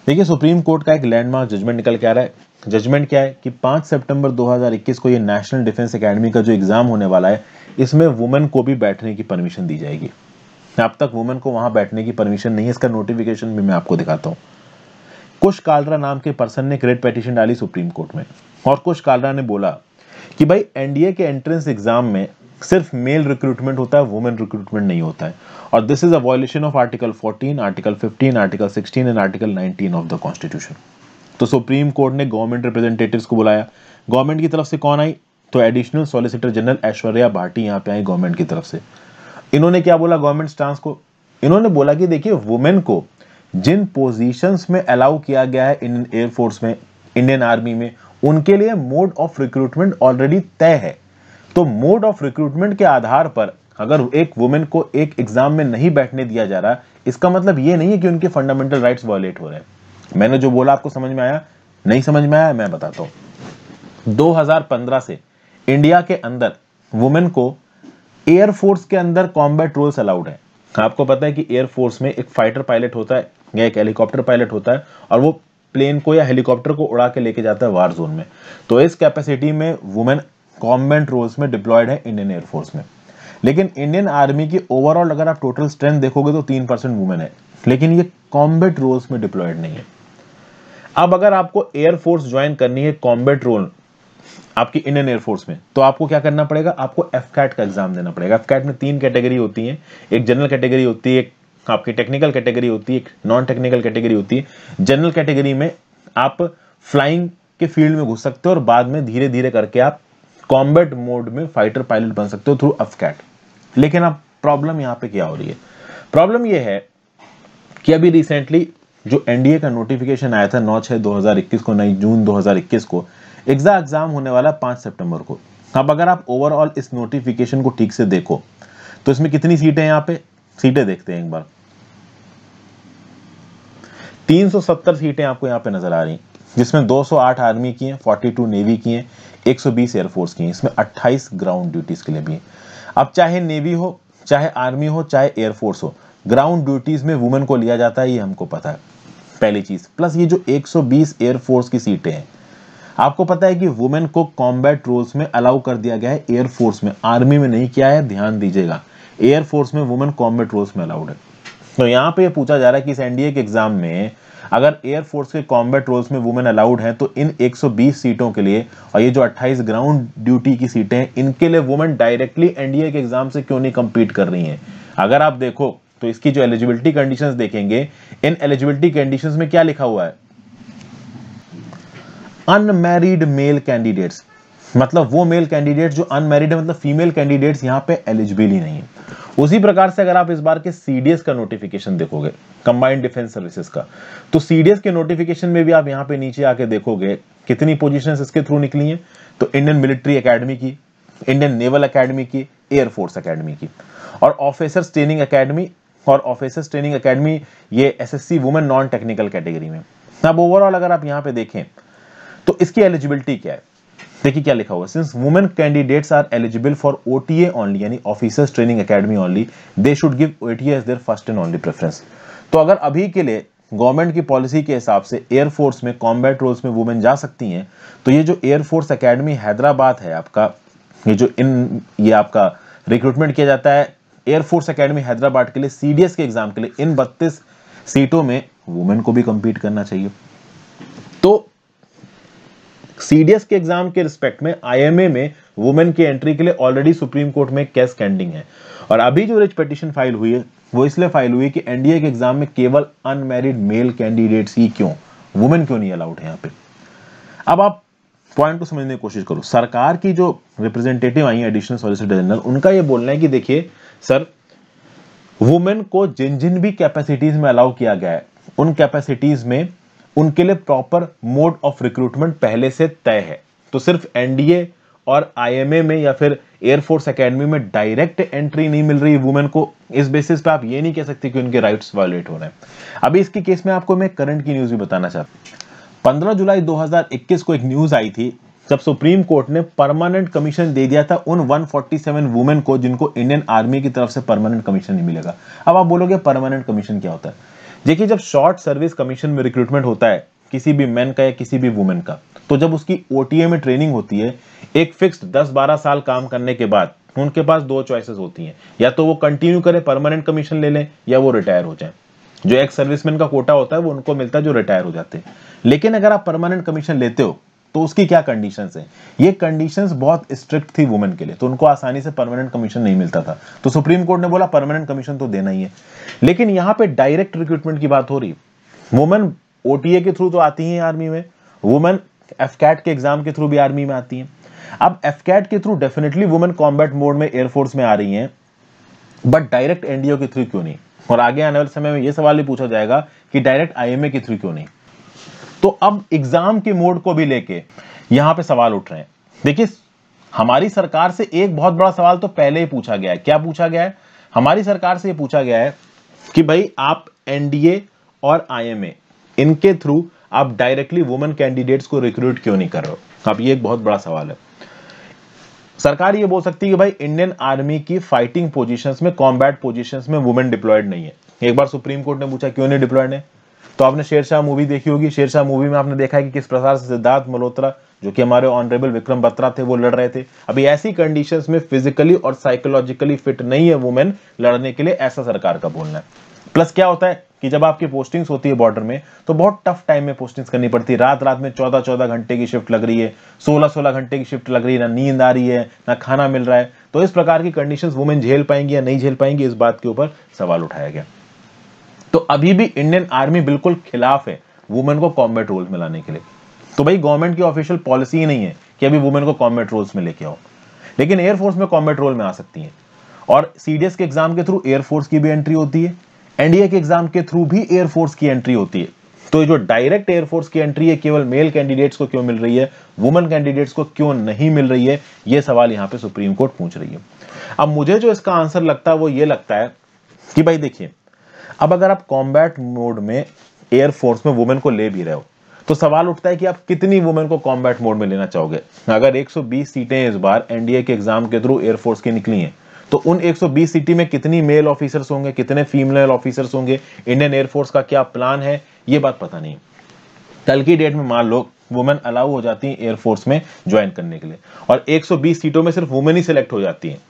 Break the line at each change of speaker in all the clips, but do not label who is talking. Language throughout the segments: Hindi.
देखिए सुप्रीम कोर्ट का एक लैंडमार्क जजमेंट निकल के आ रहा है। जजमेंट क्या है कि 5 सितंबर 2021 को ये नेशनल डिफेंस एकेडमी का जो एग्जाम होने वाला है, इसमें वुमेन को भी बैठने की परमिशन दी जाएगी। अब तक वुमेन को वहां बैठने की परमिशन नहीं है, इसका नोटिफिकेशन भी मैं आपको दिखाता हूं। कुश कालरा नाम के पर्सन ने क्रेडिट पिटीशन डाली सुप्रीम कोर्ट में, और कुश कालरा ने बोला कि भाई एनडीए के एंट्रेंस एग्जाम में सिर्फ मेल रिक्रूटमेंट होता है, वुमेन रिक्रूटमेंट नहीं होता है, और this is a violation of article 14, article 15, article 16 and article 19 of the constitution. तो सुप्रीम कोर्ट ने गवर्नमेंट रिप्रेजेंटेटिव्स को बुलाया। गवर्नमेंट की तरफ से कौन आई? तो additional solicitor general Aishwarya Bhati यहाँ पे आई गवर्नमेंट की तरफ से। इन्होंने क्या बोला गवर्नमेंट स्टांस को? इन्होंने बोला कि देखिए वुमेन को जिन पोजीशंस में अलाउ किया गया है इंडियन एयरफोर्स में, इंडियन आर्मी में, उनके लिए मोड ऑफ रिक्रूटमेंट ऑलरेडी तय है। तो मोड ऑफ रिक्रूटमेंट के आधार पर अगर एक वुमेन को एक एग्जाम में नहीं बैठने दिया जा रहा, इसका मतलब ये नहीं है कि उनके फंडामेंटल राइट्स वायलेट हो रहे हैं। मैंने जो बोला आपको समझ में आया? नहीं समझ में आया? मैं बताता हूं। 2015 से इंडिया के अंदर वुमेन को एयरफोर्स के अंदर कॉम्बैट रोल्स अलाउड है। आपको पता है कि एयरफोर्स में एक फाइटर पायलट होता है या एक हेलीकॉप्टर पायलट होता है, और वो प्लेन को या हेलीकॉप्टर को उड़ा के लेके जाता है वार जोन में। तो इस कैपेसिटी में वुमेन कॉम्बैट रोल्स में डिप्लॉयड है इंडियन एयरफोर्स में। लेकिन इंडियन आर्मी की ओवरऑल अगर आप टोटल स्ट्रेंथ देखोगे तो 3% वुमेन है, लेकिन ये कॉम्बैट रोल्स में डिप्लॉयड नहीं है। अब अगर आपको एयरफोर्स ज्वाइन करनी है कॉम्बैट रोल आपकी इंडियन एयरफोर्स में, तो आपको क्या करना पड़ेगा? आपको एफकैट का एग्जाम देना पड़ेगा। एफकैट में 3 कैटेगरी होती है, एक जनरल कैटेगरी होती है, एक आपकी टेक्निकल कैटेगरी होती है, एक नॉन टेक्निकल कैटेगरी होती है। जनरल कैटेगरी में आप फ्लाइंग के फील्ड में घुस सकते हो और बाद में धीरे धीरे करके आप कॉम्बैट मोड में फाइटर पायलट बन सकते हो थ्रू एफकैट। लेकिन अब प्रॉब्लम यहां पे क्या हो रही है? प्रॉब्लम यह है कि अभी रिसेंटली जो एनडीए का नोटिफिकेशन आया था 9/6/2021 को, 9 जून 2021 को एग्जाम होने वाला 5 सितंबर को। अब अगर आप ओवरऑल इस नोटिफिकेशन को ठीक से देखो तो इसमें कितनी सीटें हैं? यहाँ पे सीटें देखते हैं एक बार। 370 सीटें आपको यहाँ पे नजर आ रही हैं, जिसमें 208 आर्मी की हैं, 42 नेवी की हैं, 120 एयरफोर्स की हैं। इसमें 28 ग्राउंड ड्यूटीज के लिए भी हैं। अब चाहे नेवी हो, चाहे आर्मी हो, चाहे एयरफोर्स हो, ग्राउंड ड्यूटीज में वुमेन को लिया जाता है, ये हमको पता है पहली चीज। प्लस ये जो 120 एयरफोर्स की सीटें हैं, आपको पता है कि वुमेन को कॉम्बैट रोल्स में अलाउ कर दिया गया है एयरफोर्स में, आर्मी में नहीं किया है। ध्यान दीजिएगा, एयरफोर्स में वुमेन कॉम्बैट रोल्स में अलाउड है। तो यहां पे ये पूछा जा रहा है कि इस एनडीए के एग्जाम में अगर एयरफोर्स के कॉम्बैट रोल्स में वुमेन अलाउड है, तो इन 120 सीटों के लिए और ये जो 28 ग्राउंड ड्यूटी की सीटें हैं, इनके लिए वुमेन डायरेक्टली एनडीए के एग्जाम से क्यों नहीं कंपीट कर रही हैं? अगर आप देखो तो इसकी जो एलिजिबिलिटी कंडीशंस देखेंगे, इन एलिजिबिलिटी कंडीशंस में क्या लिखा हुआ है? अनमैरिड मेल कैंडिडेट्स, मतलब वो मेल कैंडिडेट जो अनमैरिड है, मतलब फीमेल कैंडिडेट्स यहां पे एलिजिबल ही नहीं है। उसी प्रकार से अगर आप इस बार के सीडीएस का नोटिफिकेशन देखोगे, कंबाइंड डिफेंस सर्विसेज का, तो सीडीएस के नोटिफिकेशन में भी आप यहां पे नीचे आके देखोगे कितनी पोजीशंस इसके थ्रू निकली हैं। तो इंडियन मिलिट्री एकेडमी की, इंडियन नेवल एकेडमी की, एयरफोर्स एकेडमी की, और ऑफिसर्स ट्रेनिंग एकेडमी, और ऑफिसर्स ट्रेनिंग एकेडमी ये SSC women non technical category में। अब ओवरऑल अगर आप यहां पे देखें तो इसकी एलिजिबिलिटी क्या है? देखिए क्या लिखा हुआ है, since women candidates are eligible for OTA only, यानी officers training academy only, they should give OTA as their first and only preference. तो अगर अभी के लिए गवर्नमेंट की पॉलिसी के हिसाब से एयरफोर्स में कॉम्बैट रोल्स में वुमेन जा सकती हैं, तो ये जो एयरफोर्स एकेडमी हैदराबाद है आपका, ये आपका रिक्रूटमेंट किया जाता है एयरफोर्स एकेडमी हैदराबाद के लिए सीडीएस के एग्जाम के लिए, इन 32 सीटों में वुमेन को भी कंपीट करना चाहिए। तो सीडीएस के एग्जाम के रिस्पेक्ट में आईएमए में वुमेन की एंट्री के लिए ऑलरेडी सुप्रीम कोर्ट में केस स्टैंडिंग है, और अभी जो रिट पिटीशन फाइल हुई है वो इसलिए फाइल हुई कि एनडीए के एग्जाम में केवल अनमैरिड मेल कैंडिडेट्स ही क्यों, वुमेन क्यों नहीं अलाउड है यहाँ पे। अब आप पॉइंट को समझने की कोशिश करो। सरकार की जो रिप्रेजेंटेटिव आई है एडिशनल सॉलिसिटर जनरल, उनका ये बोलना है कि देखिए सर, वुमेन को जिन जिन भी कैपेसिटीज में अलाउ किया गया है, उन कैपेसिटीज में उनके लिए प्रॉपर मोड ऑफ रिक्रूटमेंट पहले से तय है। तो सिर्फ एनडीए और आईएमए में या फिर एयरफोर्स एकेडमी में डायरेक्ट एंट्री नहीं मिल रही वुमेन को, इस बेसिस पे आप ये नहीं कह सकते कि उनके राइट्स वायलेट हो रहे हैं। अभी इसके केस में आपको मैं करंट की न्यूज भी बताना चाहता हूं। 15 जुलाई 2021 को एक न्यूज आई थी जब सुप्रीम कोर्ट ने परमानेंट कमीशन दे दिया था उन 147 वुमेन को जिनको इंडियन आर्मी की तरफ से परमानेंट कमीशन नहीं मिलेगा। अब आप बोलोगे परमानेंट कमीशन क्या होता है? देखिए, जब शॉर्ट सर्विस कमीशन में रिक्रूटमेंट होता है किसी भी मैन का या किसी भी वुमेन का, तो जब उसकी ओटीए में ट्रेनिंग होती है, एक फिक्स्ड 10-12 साल काम करने के बाद उनके पास दो चॉइसेस होती हैं, या तो वो कंटिन्यू करें, परमानेंट कमीशन ले लें, या वो रिटायर हो जाएं। जो एक्स सर्विसमैन का कोटा होता है वो उनको मिलता है जो रिटायर हो जाते हैं। लेकिन अगर आप परमानेंट कमीशन लेते हो तो उसकी क्या कंडीशंस हैं? ये कंडीशंस बहुत स्ट्रिक्ट थी वुमेन के लिए, तो उनको आसानी से परमानेंट कमीशन नहीं मिलता था। तो सुप्रीम कोर्ट ने बोला परमानेंट कमीशन तो देना ही है। लेकिन यहां पे डायरेक्ट रिक्रूटमेंट की बात हो रही, वुमेन ओटीए के थ्रू तो आती हैं आर्मी में, वुमेन एफकैट के एग्जाम के थ्रू भी आर्मी में आती हैं। अब एफकैट के through definitely women combat mode में एयरफोर्स में आ रही हैं, बट डायरेक्ट एनडीओ के थ्रू क्यों नहीं? और आगे आने वाले समय में यह सवाल भी पूछा जाएगा कि डायरेक्ट आईएमए के थ्रू क्यों नहीं? तो अब एग्जाम के मोड को भी लेके यहां पे सवाल उठ रहे हैं। देखिए, हमारी सरकार से एक बहुत बड़ा सवाल तो पहले ही पूछा गया है। क्या पूछा गया है? हमारी सरकार से यह पूछा गया है कि भाई आप एनडीए और आईएमए इनके थ्रू आप डायरेक्टली वुमेन कैंडिडेट्स को रिक्रूट क्यों नहीं कर रहे हो? अब ये एक बहुत बड़ा सवाल है। सरकार ये बोल सकती है कि भाई इंडियन आर्मी की फाइटिंग पोजीशंस में, कॉम्बैट पोजीशंस में वुमेन डिप्लॉयड नहीं है। एक बार सुप्रीम कोर्ट ने पूछा क्यों नहीं डिप्लॉयड है, तो आपने शेरशाह मूवी देखी होगी। शेरशाह मूवी में आपने देखा है कि किस प्रकार से सिद्धार्थ मल्होत्रा, जो कि हमारे ऑनरेबल विक्रम बत्रा थे, वो लड़ रहे थे। अभी ऐसी कंडीशंस में फिजिकली और साइकोलॉजिकली फिट नहीं है वुमेन लड़ने के लिए, ऐसा सरकार का बोलना है। प्लस क्या होता है कि जब आपकी पोस्टिंग्स होती है बॉर्डर में, तो बहुत टफ टाइम में पोस्टिंग्स करनी पड़ती है। रात रात में 14-14 घंटे की शिफ्ट लग रही है, 16-16 घंटे की शिफ्ट लग रही है, ना नींद आ रही है, ना खाना मिल रहा है। तो इस प्रकार की कंडीशंस वुमेन झेल पाएंगी या नहीं झेल पाएंगी, इस बात के ऊपर सवाल उठाया गया। तो अभी भी इंडियन आर्मी बिल्कुल खिलाफ है वुमेन को कॉम्बैट रोल्स में लाने के लिए। तो भाई गवर्नमेंट की ऑफिशियल पॉलिसी ही नहीं है कि अभी वुमेन को कॉम्बैट रोल्स में लेके आओ, लेकिन एयरफोर्स में कॉम्बैट रोल में आ सकती है। और सीडीएस के एग्जाम के थ्रू एयरफोर्स की भी एंट्री होती है, एनडीए के एग्जाम के थ्रू भी एयरफोर्स की एंट्री होती है। तो जो डायरेक्ट एयरफोर्स की एंट्री है केवल मेल कैंडिडेट्स को क्यों मिल रही है, वुमेन कैंडिडेट्स को क्यों नहीं मिल रही है, यह सवाल यहां पे सुप्रीम कोर्ट पूछ रही है। अब मुझे जो इसका आंसर लगता है वो ये लगता है कि भाई देखिए, अब अगर आप कॉम्बैट मोड में एयरफोर्स में वुमेन को ले भी रहे हो, तो सवाल उठता है कि आप कितनी वुमेन को कॉम्बैट मोड में लेना चाहोगे। अगर 120 सीटें इस बार एनडीए के एग्जाम के थ्रू एयरफोर्स की निकली हैं, तो उन 120 सीटी में कितनी मेल ऑफिसर्स होंगे, कितने फीमेल ऑफिसर्स होंगे, इंडियन एयरफोर्स का क्या प्लान है, ये बात पता नहीं। कल की डेट में मान लो वुमेन अलाउ हो जाती है एयरफोर्स में ज्वाइन करने के लिए, और 120 सीटों में सिर्फ वुमेन ही सिलेक्ट हो जाती हैं,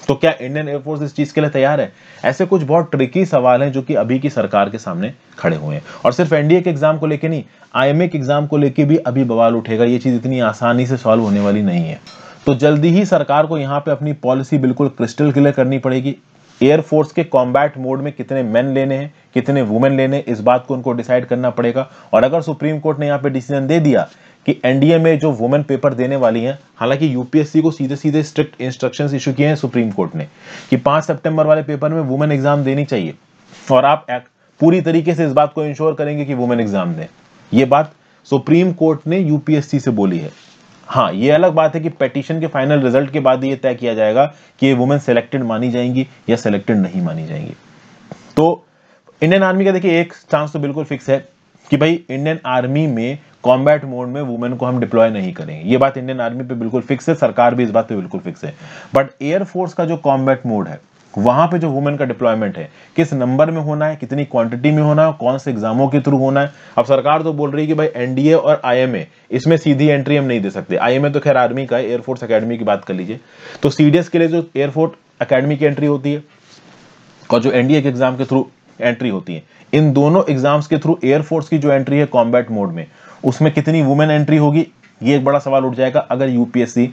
तो क्या इंडियन एयरफोर्स इस चीज के लिए तैयार है? ऐसे कुछ बहुत ट्रिकी सवाल हैं जो कि अभी की सरकार के सामने खड़े हुए हैं। और सिर्फ एनडीए के एग्जाम को लेके नहीं, आईएमए के एग्जाम को लेके भी अभी बवाल उठेगा। ये चीज इतनी आसानी से सॉल्व होने वाली नहीं है। तो जल्दी ही सरकार को यहाँ पे अपनी पॉलिसी बिल्कुल क्रिस्टल क्लियर करनी पड़ेगी। एयरफोर्स के कॉम्बैट मोड में कितने मेन लेने हैं, कितने वुमेन लेने हैं, इस बात को उनको डिसाइड करना पड़ेगा। और अगर सुप्रीम कोर्ट ने यहाँ पे डिसीजन दे दिया कि एनडीए में जो वुमेन पेपर देने वाली हैं, हालांकि यूपीएससी को सीधे सीधे स्ट्रिक्ट इंस्ट्रक्शंस इशू किए हैं सुप्रीम कोर्ट ने कि 5 सितंबर वाले पेपर में वुमेन एग्जाम देनी चाहिए, और आप पूरी तरीके से इस बात को इंश्योर करेंगे कि वुमेन एग्जाम दें। ये बात सुप्रीम कोर्ट ने यूपीएससी से बोली है। हाँ, ये अलग बात है कि पेटिशन के फाइनल रिजल्ट के बाद ये तय किया जाएगा कि ये वुमेन सेलेक्टेड मानी जाएंगी या सेलेक्टेड नहीं मानी जाएंगी। तो इंडियन आर्मी का देखिए एक चांस तो बिल्कुल फिक्स है कि भाई इंडियन आर्मी में कॉम्बैट मोड में वुमेन को हम डिप्लॉय नहीं करेंगे। ये बात इंडियन आर्मी पे बिल्कुल फिक्स है, सरकार भी इस बात पे बिल्कुल फिक्स है। बट एयरफोर्स का जो कॉम्बैट मोड है, वहां पे जो वुमेन का डिप्लॉयमेंट है, किस नंबर में होना है, कितनी क्वांटिटी में होना है, कौन से एग्जामों के थ्रू होना है। अब सरकार तो बोल रही है कि भाई एनडीए और आईएमए इसमें सीधी एंट्री हम नहीं दे सकते। आईएमए तो खैर आर्मी का है, एयरफोर्स अकेडमी की बात कर लीजिए। तो सीडीएस के लिए जो एयरफोर्स अकेडमी की एंट्री होती है और जो एनडीए के एग्जाम के थ्रू एंट्री होती है, इन दोनों एग्जाम्स के थ्रू एयरफोर्स की जो एंट्री है कॉम्बैट मोड में, उसमें कितनी वुमेन एंट्री होगी, ये एक बड़ा सवाल उठ जाएगा अगर यूपीएससी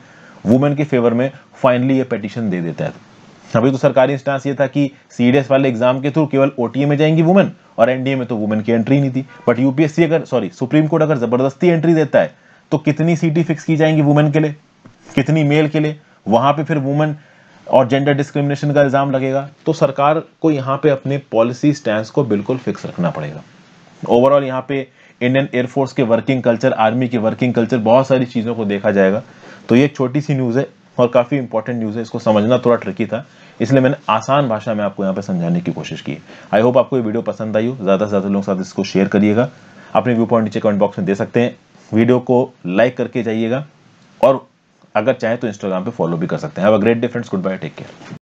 वुमेन के फेवर में फाइनली ये पिटीशन दे देता है। अभी तो सरकारी इंस्टांस ये था कि सीडीएस वाले एग्जाम के थ्रू केवल ओटीए में जाएंगी वुमेन, और एनडीए में तो वुमेन की एंट्री नहीं थी। बट यूपीएससी अगर सुप्रीम कोर्ट अगर जबरदस्ती एंट्री देता है, तो कितनी सीटें फिक्स की जाएंगी वुमेन के लिए, कितनी मेल के लिए, वहां पे फिर वुमेन और जेंडर डिस्क्रिमिनेशन का इल्जाम लगेगा। तो सरकार को यहाँ पे अपने पॉलिसी स्टैंड को बिल्कुल फिक्स रखना पड़ेगा। ओवरऑल यहाँ पे इंडियन एयरफोर्स के वर्किंग कल्चर, आर्मी के वर्किंग कल्चर, बहुत सारी चीजों को देखा जाएगा। तो ये एक छोटी सी न्यूज है और काफी इंपॉर्टेंट न्यूज है, इसको समझना थोड़ा ट्रिकी था, इसलिए मैंने आसान भाषा में आपको यहाँ पे समझाने की कोशिश की। आई होप आपको ये वीडियो पसंद आई हो। ज्यादा से ज्यादा लोगों के साथ इसको शेयर करिएगा। अपने व्यू पॉइंट नीचे कमेंट बॉक्स में दे सकते हैं। वीडियो को लाइक करके जाइएगा, और अगर चाहे तो इंस्टाग्राम पे फॉलो भी कर सकते हैं। Have a great day friends, good bye, take care.